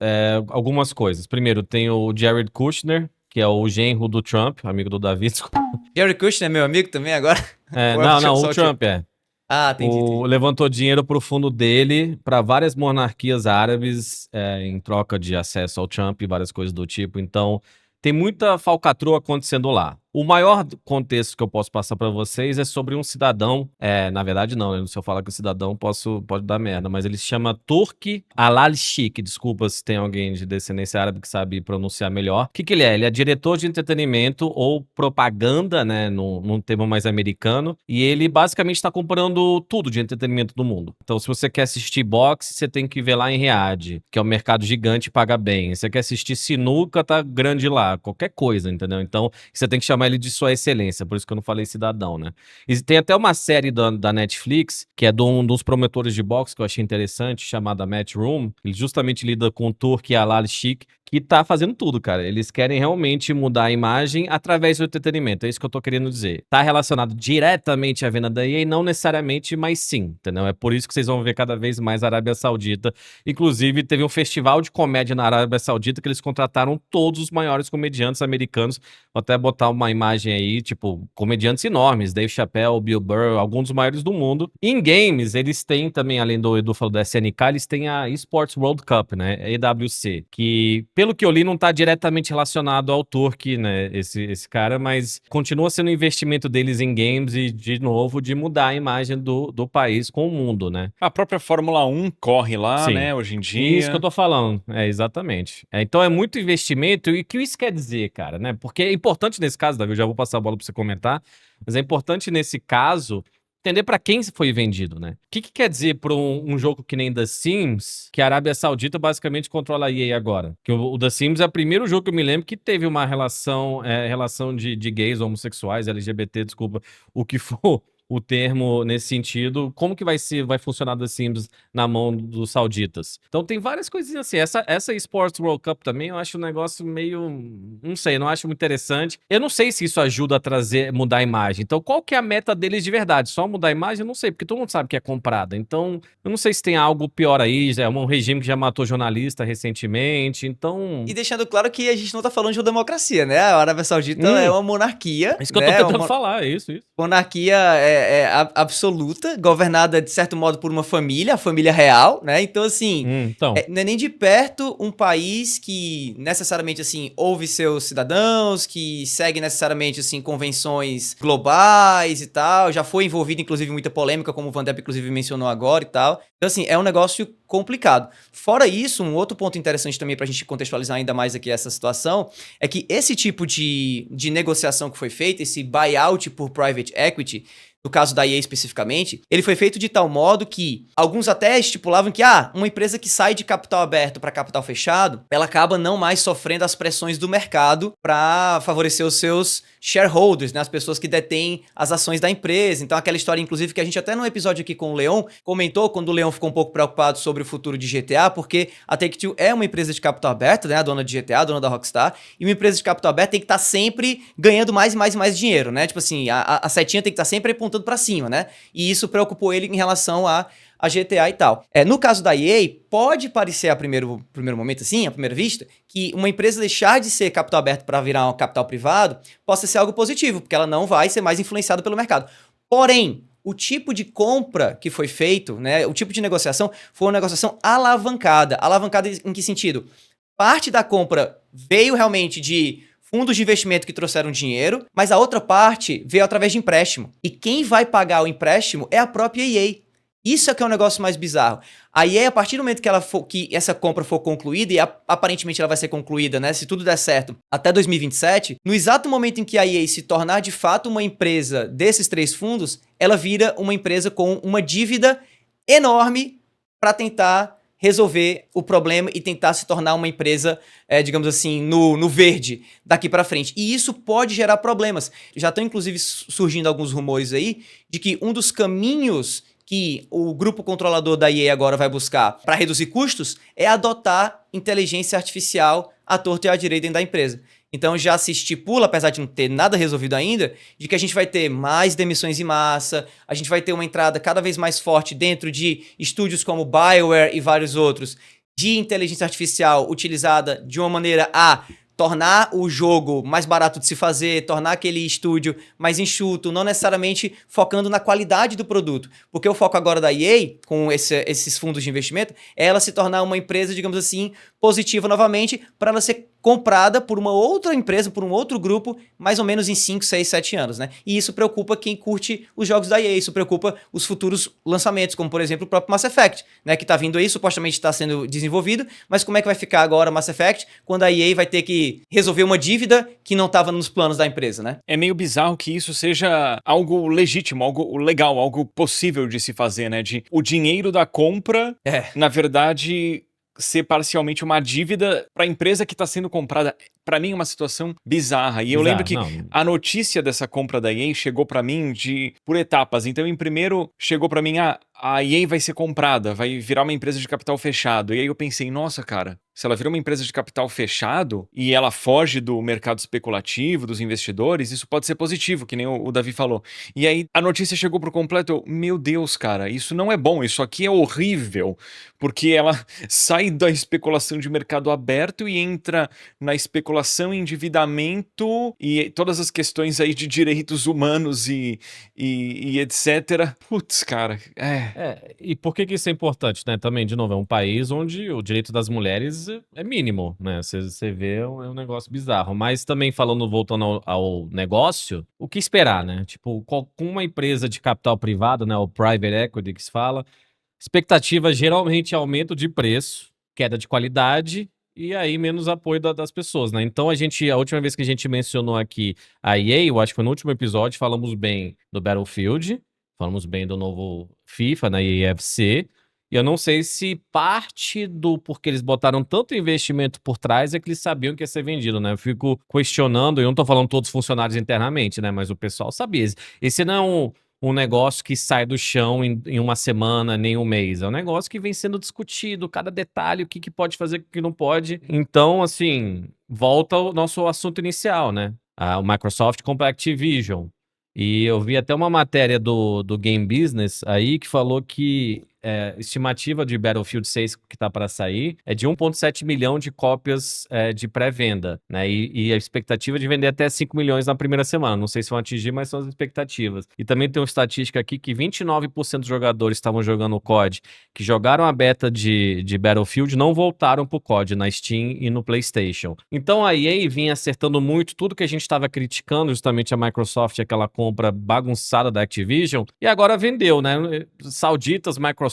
Algumas coisas. Primeiro, tem o Jared Kushner, que é o genro do Trump, amigo do Davi. Jared Kushner é meu amigo também agora? Não, o Trump é. Ah, entendi. Levantou dinheiro pro fundo dele para várias monarquias árabes em troca de acesso ao Trump e várias coisas do tipo. Então, tem muita falcatrua acontecendo lá. O maior contexto que eu posso passar para vocês é sobre um cidadão. Na verdade, não, né? Se eu falar que o cidadão pode dar merda, mas ele se chama Turki Al-Sheikh. Desculpa se tem alguém de descendência árabe que sabe pronunciar melhor. O que ele é? Ele é diretor de entretenimento ou propaganda, né? Num termo mais americano. E ele basicamente está comprando tudo de entretenimento do mundo. Então, se você quer assistir boxe, você tem que ver lá em Riad, que é um mercado gigante e paga bem. Se você quer assistir sinuca, tá grande lá. Qualquer coisa, entendeu? Então, você tem que chamar ele de Sua Excelência, por isso que eu não falei cidadão, né? E tem até uma série da Netflix, que é de um dos promotores de boxe, que eu achei interessante, chamada Matchroom. Ele justamente lida com o Turki Al-Sheikh, que tá fazendo tudo, cara. Eles querem realmente mudar a imagem através do entretenimento. É isso que eu tô querendo dizer. Tá relacionado diretamente à venda da EA, não necessariamente, mas sim, entendeu? É por isso que vocês vão ver cada vez mais a Arábia Saudita. Inclusive, teve um festival de comédia na Arábia Saudita que eles contrataram todos os maiores comediantes americanos. Vou até botar uma imagem aí, tipo, comediantes enormes, Dave Chappelle, Bill Burr, alguns dos maiores do mundo. E em games, eles têm também, além do Edu falou da SNK, eles têm a Esports World Cup, né? EWC, que, pelo que eu li, não tá diretamente relacionado ao Turk, né? Esse cara, mas continua sendo um investimento deles em games e, de novo, de mudar a imagem do país com o mundo, né? A própria Fórmula 1 corre lá, Sim. né, hoje em dia. Isso que eu tô falando, exatamente. Então é muito investimento, e o que isso quer dizer, cara, né? Porque é importante nesse caso, Davi, eu já vou passar a bola pra você comentar, mas é importante nesse caso entender pra quem foi vendido, né? O que quer dizer pra um jogo que nem The Sims, que a Arábia Saudita basicamente controla a EA agora? Que o The Sims é o primeiro jogo que eu me lembro que teve uma relação de gays, homossexuais, LGBT, desculpa, o que for o termo nesse sentido. Como que vai funcionar The Sims na mão dos sauditas? Então tem várias coisinhas assim. Essa Esports World Cup também eu acho um negócio meio, não sei, não acho muito interessante. Eu não sei se isso ajuda a mudar a imagem. Então qual que é a meta deles de verdade? Só mudar a imagem? Eu não sei, porque todo mundo sabe que é comprada. Então eu não sei se tem algo pior aí. É um regime que já matou jornalista recentemente, então... E deixando claro que a gente não tá falando de uma democracia, né? A Arábia Saudita é uma monarquia. É isso que né? eu tô tentando falar, é isso. Monarquia absoluta, governada, de certo modo, por uma família, a família real, né? Então, assim, não é nem de perto um país que necessariamente, assim, ouve seus cidadãos, que segue necessariamente, assim, convenções globais e tal. Já foi envolvido, inclusive, em muita polêmica, como o Van Depp, inclusive, mencionou agora e tal. Então, assim, é um negócio complicado. Fora isso, um outro ponto interessante também pra gente contextualizar ainda mais aqui essa situação, é que esse tipo de negociação que foi feita, esse buyout por private equity, no caso da EA especificamente, ele foi feito de tal modo que alguns até estipulavam que uma empresa que sai de capital aberto para capital fechado, ela acaba não mais sofrendo as pressões do mercado para favorecer os seus shareholders, né, as pessoas que detêm as ações da empresa. Então aquela história, inclusive, que a gente até num episódio aqui com o Leon comentou, quando o Leon ficou um pouco preocupado sobre o futuro de GTA, porque a Take-Two é uma empresa de capital aberto, né, a dona de GTA, a dona da Rockstar, e uma empresa de capital aberto tem que estar sempre ganhando mais e mais e mais dinheiro, né? Tipo assim, a setinha tem que estar sempre apontando pra cima, né? E isso preocupou ele em relação a GTA e tal. No caso da EA, pode parecer a primeiro momento assim, à primeira vista, que uma empresa deixar de ser capital aberto para virar um capital privado possa ser algo positivo, porque ela não vai ser mais influenciada pelo mercado. Porém, o tipo de compra que foi feito, né, o tipo de negociação, foi uma negociação alavancada. Alavancada em que sentido? Parte da compra veio realmente de fundos de investimento que trouxeram dinheiro, mas a outra parte veio através de empréstimo. E quem vai pagar o empréstimo é a própria EA. Isso é que é um negócio mais bizarro. A EA, a partir do momento que essa compra for concluída, e aparentemente ela vai ser concluída, né, se tudo der certo, até 2027, no exato momento em que a EA se tornar de fato uma empresa desses três fundos, ela vira uma empresa com uma dívida enorme para tentar resolver o problema e tentar se tornar uma empresa, digamos assim, no verde daqui para frente. E isso pode gerar problemas. Já estão, inclusive, surgindo alguns rumores aí de que um dos caminhos que o grupo controlador da EA agora vai buscar para reduzir custos é adotar inteligência artificial à torta e à direita dentro da empresa. Então já se estipula, apesar de não ter nada resolvido ainda, de que a gente vai ter mais demissões em massa, a gente vai ter uma entrada cada vez mais forte dentro de estúdios como BioWare e vários outros, de inteligência artificial utilizada de uma maneira a tornar o jogo mais barato de se fazer, tornar aquele estúdio mais enxuto, não necessariamente focando na qualidade do produto. Porque o foco agora da EA, com esses fundos de investimento, é ela se tornar uma empresa, digamos assim, positiva novamente, para ela ser comprada por uma outra empresa, por um outro grupo, mais ou menos em 5, 6, 7 anos, né? E isso preocupa quem curte os jogos da EA, isso preocupa os futuros lançamentos, como por exemplo o próprio Mass Effect, né? Que tá vindo aí, supostamente está sendo desenvolvido, mas como é que vai ficar agora Mass Effect quando a EA vai ter que resolver uma dívida que não estava nos planos da empresa, né? É meio bizarro que isso seja algo legítimo, algo legal, algo possível de se fazer, né? De o dinheiro da compra, na verdade, ser parcialmente uma dívida para a empresa que está sendo comprada. Para mim é uma situação bizarra. E eu lembro que a notícia dessa compra da EA chegou para mim por etapas. Então, em primeiro, chegou para mim, a EA vai ser comprada, vai virar uma empresa de capital fechado. E aí eu pensei, nossa, cara, se ela vira uma empresa de capital fechado e ela foge do mercado especulativo, dos investidores, isso pode ser positivo, que nem o Davi falou. E aí a notícia chegou por completo, meu Deus, cara, isso não é bom, isso aqui é horrível, porque ela sai da especulação de mercado aberto e entra na especulação, endividamento e todas as questões aí de direitos humanos e etc. Putz, cara, e por que isso é importante, né? Também, de novo, é um país onde o direito das mulheres é mínimo, né? Você vê, é um negócio bizarro. Mas também voltando ao negócio, o que esperar, né? Tipo, com uma empresa de capital privado, né? O private equity que se fala, expectativa geralmente é aumento de preço, queda de qualidade e aí menos apoio das pessoas, né? Então a última vez que a gente mencionou aqui a EA, eu acho que foi no último episódio, falamos bem do Battlefield, falamos bem do novo FIFA, na EAFC, e eu não sei se parte do porquê eles botaram tanto investimento por trás é que eles sabiam que ia ser vendido, né? Eu fico questionando, eu não tô falando todos os funcionários internamente, né? Mas o pessoal sabia. Esse não é um negócio que sai do chão em uma semana, nem um mês. É um negócio que vem sendo discutido, cada detalhe, o que pode fazer, o que não pode. Então, assim, volta ao nosso assunto inicial, né? O Microsoft compra a Activision. E eu vi até uma matéria do Game Business aí que falou que estimativa de Battlefield 6 que tá para sair é de 1,7 milhão de cópias de pré-venda, né? E a expectativa de vender até 5 milhões na primeira semana. Não sei se vão atingir, mas são as expectativas. E também tem uma estatística aqui que 29% dos jogadores que estavam jogando o COD, que jogaram a beta de Battlefield, não voltaram pro COD na Steam e no PlayStation. Então a EA vinha acertando muito tudo que a gente estava criticando, justamente a Microsoft, aquela compra bagunçada da Activision, e agora vendeu, né? Sauditas, Microsoft,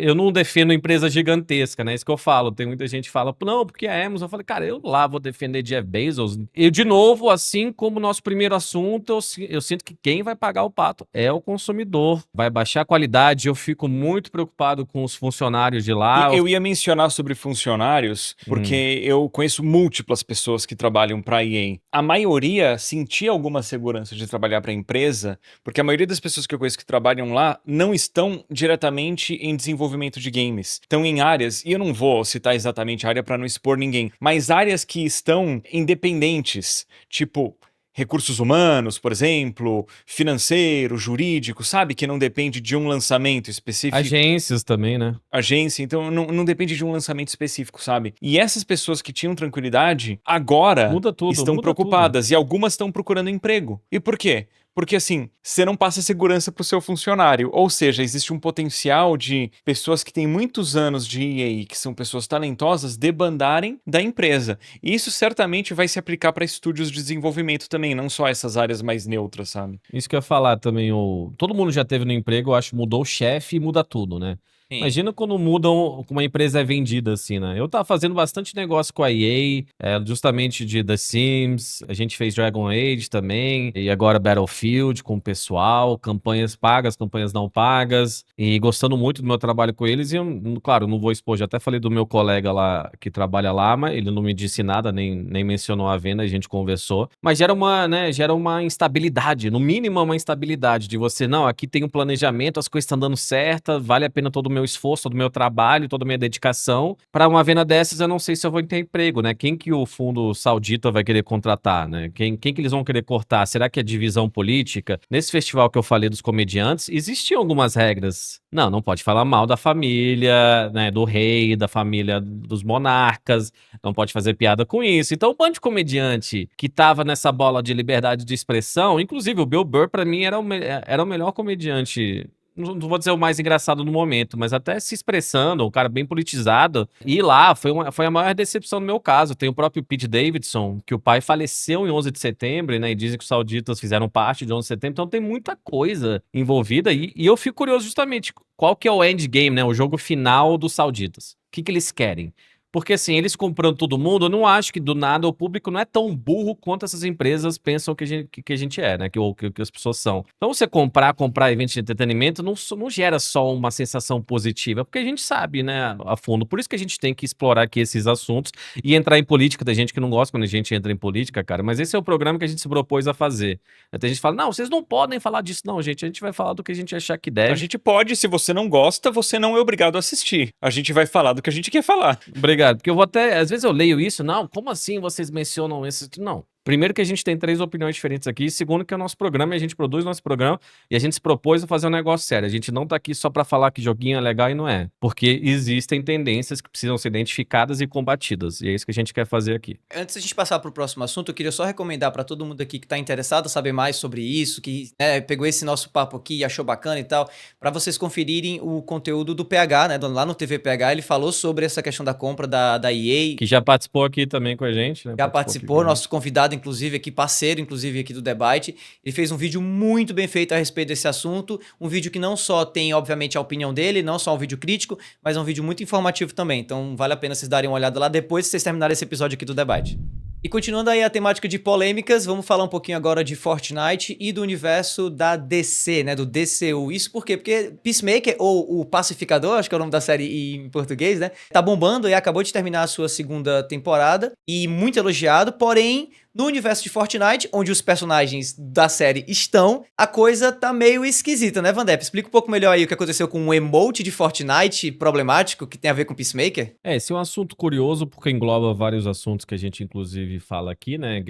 eu não defendo empresa gigantesca, né? Isso que eu falo. Tem muita gente que fala, não, porque a Amazon. Eu falei, cara, eu lá vou defender Jeff Bezos. E, de novo, assim como o nosso primeiro assunto, eu sinto que quem vai pagar o pato é o consumidor. Vai baixar a qualidade. Eu fico muito preocupado com os funcionários de lá. Eu ia mencionar sobre funcionários, porque eu conheço múltiplas pessoas que trabalham para a EA. A maioria sentia alguma segurança de trabalhar para a empresa, porque a maioria das pessoas que eu conheço que trabalham lá não estão diretamente em desenvolvimento de games. Estão em áreas, e eu não vou citar exatamente a área para não expor ninguém, mas áreas que estão independentes, tipo recursos humanos, por exemplo, financeiro, jurídico, sabe? Que não depende de um lançamento específico. Agências também, né? Agência, então não depende de um lançamento específico, sabe? E essas pessoas que tinham tranquilidade, agora estão preocupadas e algumas estão procurando emprego. E por quê? Porque assim, você não passa segurança para o seu funcionário, ou seja, existe um potencial de pessoas que têm muitos anos de EA, que são pessoas talentosas, debandarem da empresa. E isso certamente vai se aplicar para estúdios de desenvolvimento também, não só essas áreas mais neutras, sabe? Isso que eu ia falar também, todo mundo já teve no emprego, eu acho, mudou o chefe e muda tudo, né? Sim. Imagina quando mudam, como uma empresa é vendida assim, né? Eu tava fazendo bastante negócio com a EA, justamente de The Sims, a gente fez Dragon Age também, e agora Battlefield com o pessoal, campanhas pagas, campanhas não pagas, e gostando muito do meu trabalho com eles, e eu, claro, não vou expor, já até falei do meu colega lá, que trabalha lá, mas ele não me disse nada, nem mencionou a venda, a gente conversou, mas gera uma instabilidade, no mínimo uma instabilidade de você, não, aqui tem um planejamento, as coisas estão dando certo, vale a pena todo o meu meu esforço, todo o meu trabalho, toda a minha dedicação. Para uma venda dessas, eu não sei se eu vou ter emprego, né? Quem que o fundo saudita vai querer contratar, né? Quem que eles vão querer cortar? Será que é divisão política? Nesse festival que eu falei dos comediantes, existiam algumas regras. Não pode falar mal da família, né? Do rei, da família dos monarcas. Não pode fazer piada com isso. Então, o bando de comediante que tava nessa bola de liberdade de expressão, inclusive o Bill Burr, pra mim, era o melhor comediante. Não vou dizer o mais engraçado no momento, mas até se expressando, um cara bem politizado. E lá foi a maior decepção no meu caso. Tem o próprio Pete Davidson, que o pai faleceu em 11 de setembro, né? E dizem que os sauditas fizeram parte de 11 de setembro. Então tem muita coisa envolvida. E eu fico curioso justamente qual que é o endgame, né? O jogo final dos sauditas. O que eles querem? Porque assim, eles comprando todo mundo, eu não acho que do nada o público não é tão burro quanto essas empresas pensam que a gente é, né? Que as pessoas são. Então você comprar eventos de entretenimento não gera só uma sensação positiva, porque a gente sabe, né, a fundo. Por isso que a gente tem que explorar aqui esses assuntos e entrar em política. Tem gente que não gosta quando a gente entra em política, cara, mas esse é o programa que a gente se propôs a fazer. Tem gente que fala, não, vocês não podem falar disso. Não, gente, a gente vai falar do que a gente achar que deve. A gente pode, se você não gosta, você não é obrigado a assistir. A gente vai falar do que a gente quer falar. Obrigado, porque eu vou até, às vezes eu leio isso, não, como assim vocês mencionam isso? Não. Primeiro que a gente tem 3 opiniões diferentes aqui, segundo que é o nosso programa e a gente produz nosso programa e a gente se propôs a fazer um negócio sério. A gente não tá aqui só pra falar que joguinho é legal e não é, porque existem tendências que precisam ser identificadas e combatidas, e é isso que a gente quer fazer aqui. Antes da gente passar pro próximo assunto, eu queria só recomendar pra todo mundo aqui que tá interessado a saber mais sobre isso, que pegou esse nosso papo aqui e achou bacana e tal, pra vocês conferirem o conteúdo do PH, né? Lá no TV PH, ele falou sobre essa questão da compra da EA. Que já participou aqui também com a gente, né? Já participou, nosso convidado, inclusive, aqui, parceiro, inclusive, aqui do Debate. Ele fez um vídeo muito bem feito a respeito desse assunto. Um vídeo que não só tem, obviamente, a opinião dele, não só um vídeo crítico, mas é um vídeo muito informativo também. Então, vale a pena vocês darem uma olhada lá depois que vocês terminarem esse episódio aqui do Debate. E continuando aí a temática de polêmicas, vamos falar um pouquinho agora de Fortnite e do universo da DC, né, do DCU. Isso por quê? Porque Peacemaker, ou o Pacificador, acho que é o nome da série em português, né, tá bombando e acabou de terminar a sua segunda temporada e muito elogiado, porém, no universo de Fortnite, onde os personagens da série estão, a coisa tá meio esquisita, né, Vandep? Explica um pouco melhor aí o que aconteceu com o emote de Fortnite problemático que tem a ver com Peacemaker. Esse é um assunto curioso porque engloba vários assuntos que a gente inclusive fala aqui, né?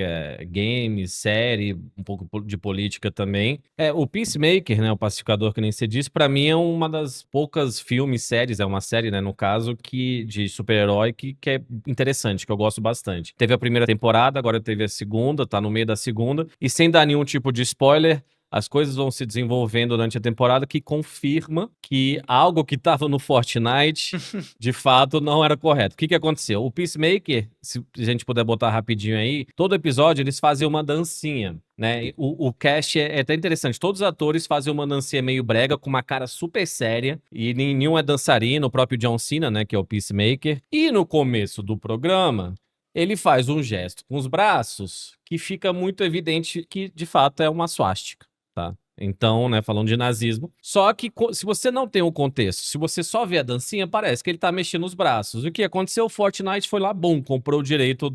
Games, série, um pouco de política também. O Peacemaker, né? O Pacificador, que nem você disse, pra mim é uma das poucas filmes, séries, é uma série, né? No caso, de super-herói que é interessante, que eu gosto bastante. Teve a primeira temporada, agora teve a segunda, tá no meio da segunda, e sem dar nenhum tipo de spoiler, as coisas vão se desenvolvendo durante a temporada que confirma que algo que estava no Fortnite, de fato, não era correto. O que aconteceu? O Peacemaker, se a gente puder botar rapidinho aí, todo episódio eles fazem uma dancinha, né? O cast é até interessante. Todos os atores fazem uma dancinha meio brega, com uma cara super séria, e nenhum é dançarino, o próprio John Cena, né, que é o Peacemaker. E no começo do programa, ele faz um gesto com os braços que fica muito evidente que, de fato, é uma swastika, tá? Então, né, falando de nazismo. Só que se você não tem o contexto, se você só vê a dancinha, parece que ele tá mexendo os braços. O que aconteceu? O Fortnite foi lá, bum, comprou o direito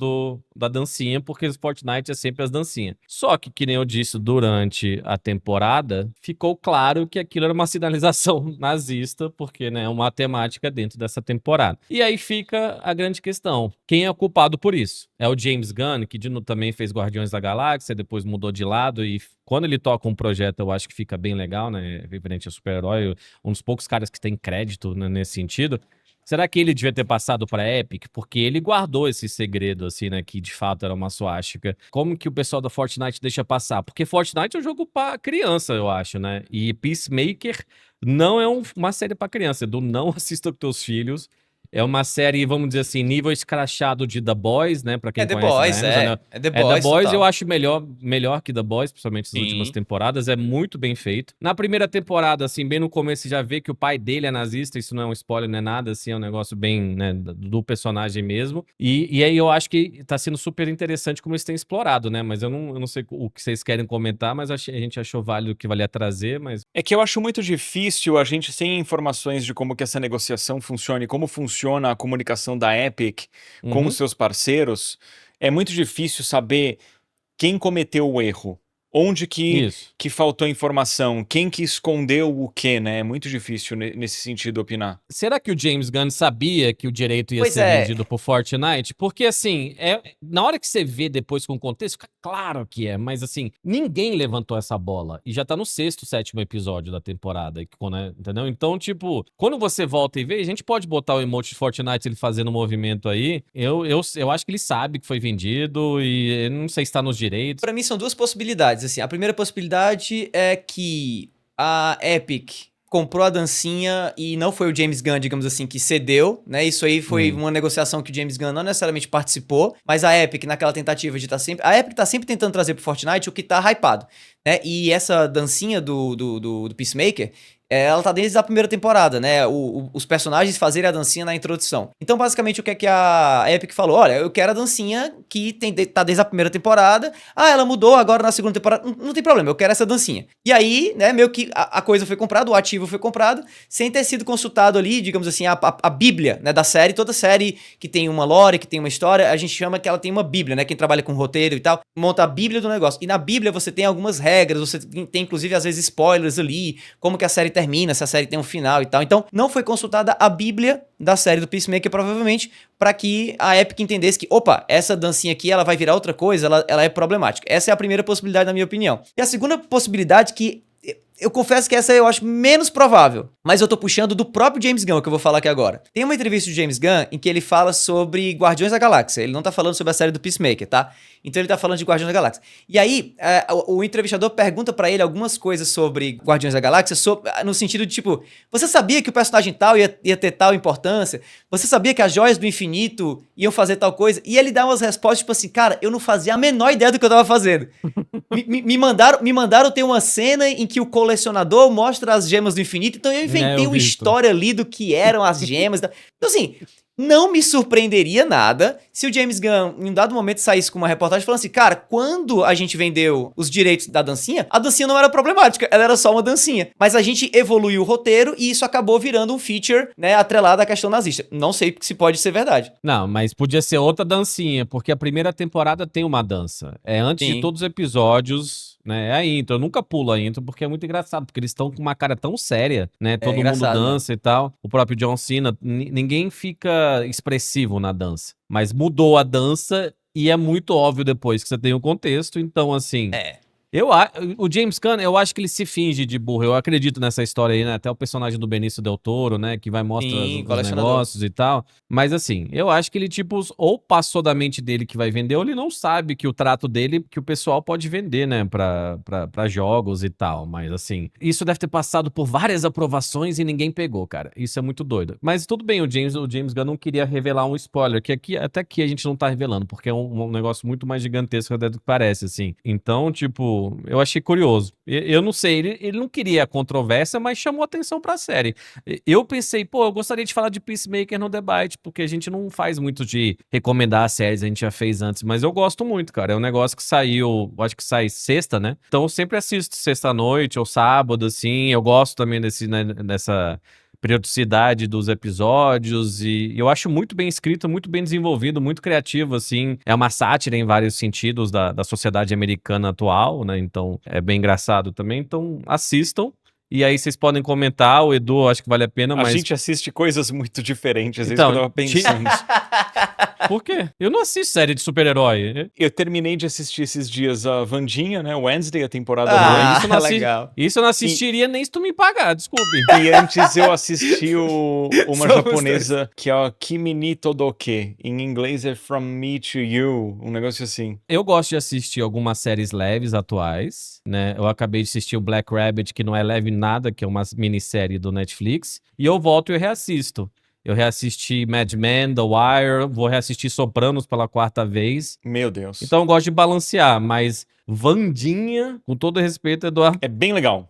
da dancinha, porque o Fortnite é sempre as dancinhas. Só que nem eu disse durante a temporada, ficou claro que aquilo era uma sinalização nazista, porque, né, é uma temática dentro dessa temporada. E aí fica a grande questão. Quem é o culpado por isso? É o James Gunn, que também fez Guardiões da Galáxia, depois mudou de lado e quando ele toca um projeto, eu acho que fica bem legal, né? Referente a super-herói, um dos poucos caras que tem crédito, né, nesse sentido. Será que ele devia ter passado pra Epic? Porque ele guardou esse segredo, assim, né? Que de fato era uma suástica. Como que o pessoal da Fortnite deixa passar? Porque Fortnite é um jogo pra criança, eu acho, né? E Peacemaker não é uma série pra criança. Não assista com teus filhos. É uma série, vamos dizer assim, nível escrachado de The Boys, né? Pra quem The conhece Boys, da Amazon, né? é The Boys. The Boys total. eu acho melhor que The Boys, principalmente nas últimas temporadas. É muito bem feito. Na primeira temporada, assim, bem no começo, você já vê que o pai dele é nazista. Isso não é um spoiler, não é nada, assim, é um negócio bem, né, do personagem mesmo. E aí eu acho que tá sendo super interessante como eles têm explorado, né? Mas eu não sei o que vocês querem comentar, mas a gente achou válido que valia trazer, mas... É que eu acho muito difícil a gente, sem informações de como que essa negociação funciona e como funciona a comunicação da Epic com os seus parceiros, é muito difícil saber quem cometeu o erro. onde que Isso. faltou informação, quem que escondeu o quê, né? É muito difícil nesse sentido opinar. Será que o James Gunn sabia que o direito ia Pois ser é. vendido por Fortnite? Porque, assim, na hora que você vê depois com o contexto, fica claro que é, mas, assim, ninguém levantou essa bola. E já tá no 6º, 7º episódio da temporada, entendeu? Então, tipo, quando você volta e vê, a gente pode botar o emote de Fortnite ele fazendo movimento aí. Eu acho que ele sabe que foi vendido e eu não sei se tá nos direitos. Pra mim são duas possibilidades, assim. A primeira possibilidade é que a Epic comprou a dancinha e não foi o James Gunn, digamos assim, que cedeu, né? Isso aí foi uma negociação que o James Gunn não necessariamente participou, mas a Epic, naquela tentativa de estar sempre... A Epic tá sempre tentando trazer pro Fortnite o que tá hypado, né? E essa dancinha do Peacemaker, ela tá desde a primeira temporada, né? Os personagens fazerem a dancinha na introdução. Então, basicamente, o que é que a Epic falou? Olha, eu quero a dancinha que tá desde a primeira temporada. Ah, ela mudou agora na segunda temporada. Não tem problema, eu quero essa dancinha. E aí, né, meio que a coisa foi comprada, o ativo foi comprado, sem ter sido consultado ali, digamos assim, a bíblia, né, da série. Toda série que tem uma lore, que tem uma história, a gente chama que ela tem uma bíblia, né? Quem trabalha com roteiro e tal, monta a bíblia do negócio. E na bíblia você tem algumas regras, você tem, inclusive, às vezes, spoilers ali, como que a série termina, se a série tem um final e tal. Então, não foi consultada a bíblia da série do Peacemaker, provavelmente, para que a Epic entendesse que, opa, essa dancinha aqui, ela vai virar outra coisa, ela é problemática. Essa é a primeira possibilidade, na minha opinião. E a segunda possibilidade que... Eu confesso que essa eu acho menos provável, mas eu tô puxando do próprio James Gunn, que eu vou falar aqui agora. Tem uma entrevista do James Gunn em que ele fala sobre Guardiões da Galáxia. Ele não tá falando sobre a série do Peacemaker, tá? Então ele tá falando de Guardiões da Galáxia. E aí, o entrevistador pergunta pra ele algumas coisas sobre Guardiões da Galáxia, no sentido de, tipo, você sabia que o personagem tal ia ter tal importância? Você sabia que as joias do infinito iam fazer tal coisa? E ele dá umas respostas, tipo assim, cara, eu não fazia a menor ideia do que eu tava fazendo. Me mandaram ter uma cena em que o colecionador mostra as gemas do infinito, então eu inventei uma história ali do que eram as gemas. Então, assim, não me surpreenderia nada se o James Gunn, em um dado momento, saísse com uma reportagem falando assim, cara, quando a gente vendeu os direitos da dancinha, a dancinha não era problemática, ela era só uma dancinha. Mas a gente evoluiu o roteiro e isso acabou virando um feature, né, atrelado à questão nazista. Não sei se pode ser verdade. Não, mas podia ser outra dancinha, porque a primeira temporada tem uma dança. É antes de todos os episódios... Né, é a intro, eu nunca pulo a intro porque é muito engraçado, porque eles estão com uma cara tão séria, né? Todo mundo dança e tal. O próprio John Cena, ninguém fica expressivo na dança. Mas mudou a dança e é muito óbvio depois que você tem o contexto, então assim... O James Gunn, eu acho que ele se finge de burro. Eu acredito nessa história aí, né? Até o personagem do Benício Del Toro, né? Que vai mostrar os negócios e tal. Mas assim, eu acho que ele, tipo, ou passou da mente dele que vai vender, ou ele não sabe que o trato dele, que o pessoal pode vender, né? Pra jogos e tal. Mas assim, isso deve ter passado por várias aprovações e ninguém pegou, cara. Isso é muito doido. Mas tudo bem, o James Gunn não queria revelar um spoiler, que até aqui a gente não tá revelando, porque é um negócio muito mais gigantesco do que parece, assim. Então, tipo... Eu achei curioso. Eu não sei, ele não queria a controvérsia, mas chamou atenção pra série. Eu pensei, pô, eu gostaria de falar de Peacemaker no debate, porque a gente não faz muito de recomendar as séries, a gente já fez antes, mas eu gosto muito, cara. É um negócio que saiu, acho que sai sexta, né? Então eu sempre assisto sexta-noite ou sábado, assim. Eu gosto também dessa periodicidade dos episódios e eu acho muito bem escrito, muito bem desenvolvido, muito criativo, assim. É uma sátira em vários sentidos da sociedade americana atual, né? Então é bem engraçado também. Então assistam. E aí vocês podem comentar, o Edu, acho que vale a pena, mas... A gente assiste coisas muito diferentes, então, é isso que eu tava pensando. Por quê? Eu não assisto série de super-herói. Eu terminei de assistir esses dias a Wandinha, né? Wednesday, a temporada 2. Legal. Isso eu não assistiria nem se tu me pagar, desculpe. E antes eu assisti uma japonesa que é a Kimi ni Todoke. Em inglês é From Me to You, um negócio assim. Eu gosto de assistir algumas séries leves atuais, né? Eu acabei de assistir o Black Rabbit, que não é leve nada, que é uma minissérie do Netflix. E eu volto e reassisto. Eu reassisti Mad Men, The Wire, vou reassistir Sopranos pela 4ª vez. Meu Deus. Então eu gosto de balancear, mas Wandinha, com todo respeito, Eduardo... É bem legal.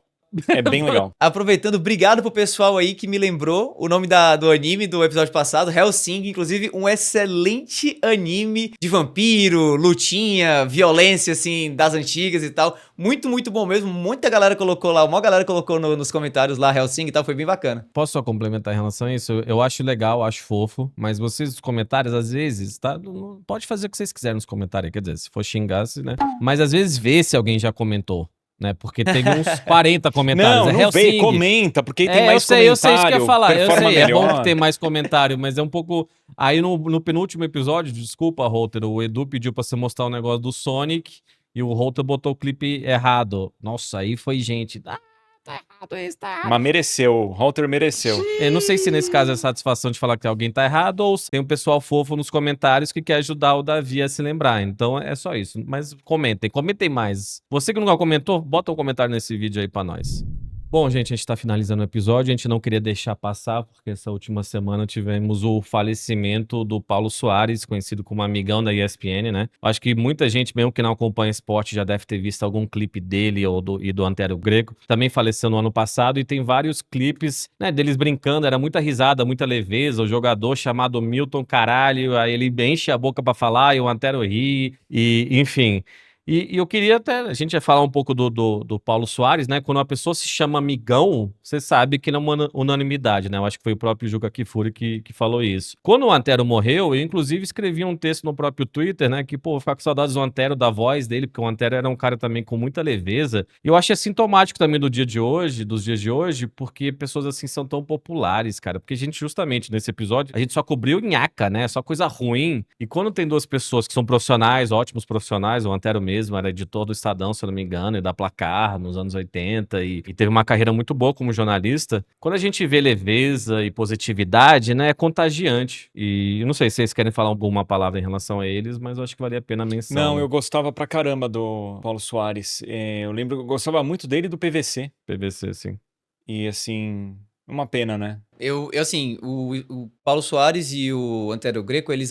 É bem legal. Aproveitando, obrigado pro pessoal aí que me lembrou o nome do anime do episódio passado, Hellsing, inclusive um excelente anime de vampiro, lutinha, violência, assim, das antigas e tal. Muito, muito bom mesmo. Muita galera colocou lá, uma galera colocou nos comentários lá, Hellsing e tal, foi bem bacana. Posso só complementar em relação a isso? Eu acho legal, acho fofo, mas vocês nos comentários, às vezes, tá? Pode fazer o que vocês quiserem nos comentários, quer dizer, se for xingar, né? Mas às vezes vê se alguém já comentou, né? Porque tem uns 40 comentários. Não vê, comenta, porque aí tem mais comentário. Eu sei isso que eu ia falar. Eu sei, melhor. É bom que tem mais comentário, mas é um pouco... Aí no penúltimo episódio, desculpa, Holter, o Edu pediu pra você mostrar o negócio do Sonic e o Holter botou o clipe errado. Nossa, aí foi gente... tá errado isso, tá errado. Mas mereceu, o Holter mereceu. Eu não sei se nesse caso é a satisfação de falar que alguém tá errado ou se tem um pessoal fofo nos comentários que quer ajudar o Davi a se lembrar. Então é só isso. Mas comentem mais. Você que nunca comentou, bota um comentário nesse vídeo aí pra nós. Bom, gente, a gente tá finalizando o episódio, a gente não queria deixar passar, porque essa última semana tivemos o falecimento do Paulo Soares, conhecido como amigão da ESPN, né? Acho que muita gente, mesmo que não acompanha esporte, já deve ter visto algum clipe dele e do Antero Greco. Também faleceu no ano passado e tem vários clipes, né, deles brincando, era muita risada, muita leveza, o jogador chamado Milton Caralho, aí ele enche a boca pra falar e o Antero ri, e enfim... E eu queria até, a gente ia falar um pouco do Paulo Soares, né? Quando uma pessoa se chama amigão, você sabe que não é uma unanimidade, né? Eu acho que foi o próprio Juca Kfouri que falou isso. Quando o Antero morreu, eu inclusive escrevi um texto no próprio Twitter, né? Que, pô, vou ficar com saudades do Antero, da voz dele, porque o Antero era um cara também com muita leveza. E eu acho sintomático também dos dias de hoje, porque pessoas assim são tão populares, cara. Porque a gente, justamente nesse episódio, a gente só cobriu nhaca, né? Só coisa ruim. E quando tem duas pessoas que são profissionais, ótimos profissionais, o Antero mesmo, era editor do Estadão, se eu não me engano, e da Placar nos anos 80 e teve uma carreira muito boa como jornalista. Quando a gente vê leveza e positividade, né, é contagiante. E eu não sei se vocês querem falar alguma palavra em relação a eles, mas eu acho que valia a pena a menção. Não, eu gostava pra caramba do Paulo Soares. Eu lembro que eu gostava muito dele e do PVC. PVC, sim. E assim, uma pena, né? Eu assim, o Paulo Soares e o Antero Greco, eles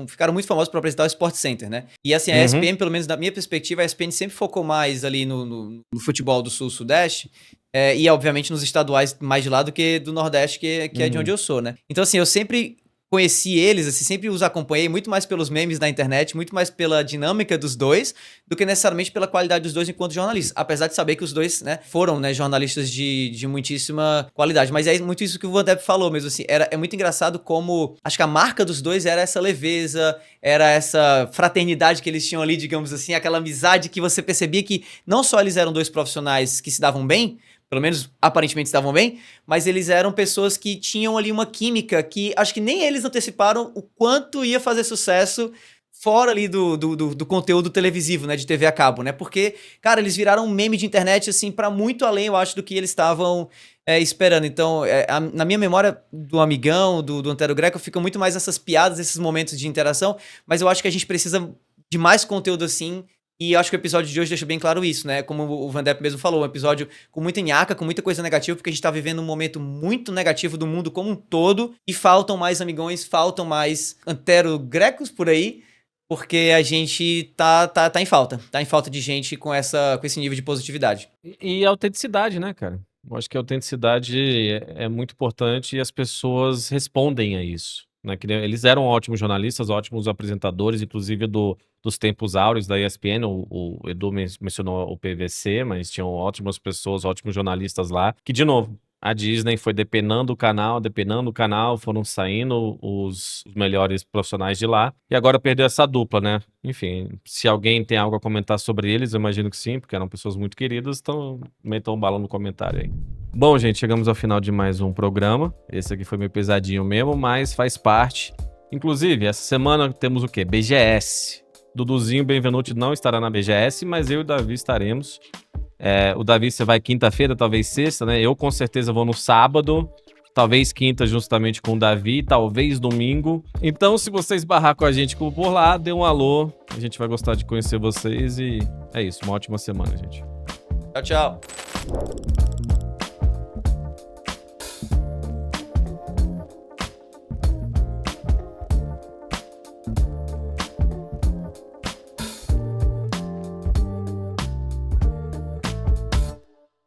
ficaram muito famosos por apresentar o Sport Center, né? E assim, a ESPN, pelo menos da minha perspectiva, a ESPN sempre focou mais ali no futebol do Sul-Sudeste, e obviamente nos estaduais mais de lá do que do Nordeste, que é de onde eu sou, né? Então assim, eu sempre conheci eles, assim, sempre os acompanhei muito mais pelos memes da internet, muito mais pela dinâmica dos dois, do que necessariamente pela qualidade dos dois enquanto jornalistas. Apesar de saber que os dois, né, foram, né, jornalistas de muitíssima qualidade. Mas é muito isso que o Van Depp falou mesmo, assim. É muito engraçado como... Acho que a marca dos dois era essa leveza, era essa fraternidade que eles tinham ali, digamos assim, aquela amizade que você percebia que não só eles eram dois profissionais que se davam bem, pelo menos aparentemente estavam bem, mas eles eram pessoas que tinham ali uma química que acho que nem eles anteciparam o quanto ia fazer sucesso fora ali do conteúdo televisivo, né, de TV a cabo, né, porque, cara, eles viraram um meme de internet, assim, pra muito além, eu acho, do que eles estavam esperando. Então, na minha memória do amigão, do Antero Greco, ficam muito mais essas piadas, esses momentos de interação, mas eu acho que a gente precisa de mais conteúdo assim. E eu acho que o episódio de hoje deixa bem claro isso, né? Como o Van Depp mesmo falou, um episódio com muita nhaca, com muita coisa negativa, porque a gente tá vivendo um momento muito negativo do mundo como um todo, e faltam mais amigões, faltam mais Antero Grecos por aí, porque a gente tá em falta. Tá em falta de gente com esse nível de positividade. E autenticidade, né, cara? Eu acho que a autenticidade é muito importante e as pessoas respondem a isso. Né? Eles eram ótimos jornalistas, ótimos apresentadores, inclusive dos tempos áureos da ESPN. O Edu mencionou o PVC, mas tinham ótimas pessoas, ótimos jornalistas lá, que, de novo, a Disney foi depenando o canal, foram saindo os melhores profissionais de lá, e agora perdeu essa dupla, né? Enfim, se alguém tem algo a comentar sobre eles, eu imagino que sim, porque eram pessoas muito queridas, então metam bala no comentário aí. Bom, gente, chegamos ao final de mais um programa. Esse aqui foi meio pesadinho mesmo, mas faz parte. Inclusive, essa semana temos o quê? BGS. Duduzinho Benvenuti não estará na BGS, mas eu e o Davi estaremos. O Davi, você vai quinta-feira, talvez sexta, né? Eu com certeza vou no sábado, talvez quinta justamente com o Davi, talvez domingo. Então, se você esbarrar com a gente por lá, dê um alô. A gente vai gostar de conhecer vocês e é isso. Uma ótima semana, gente. Tchau, tchau.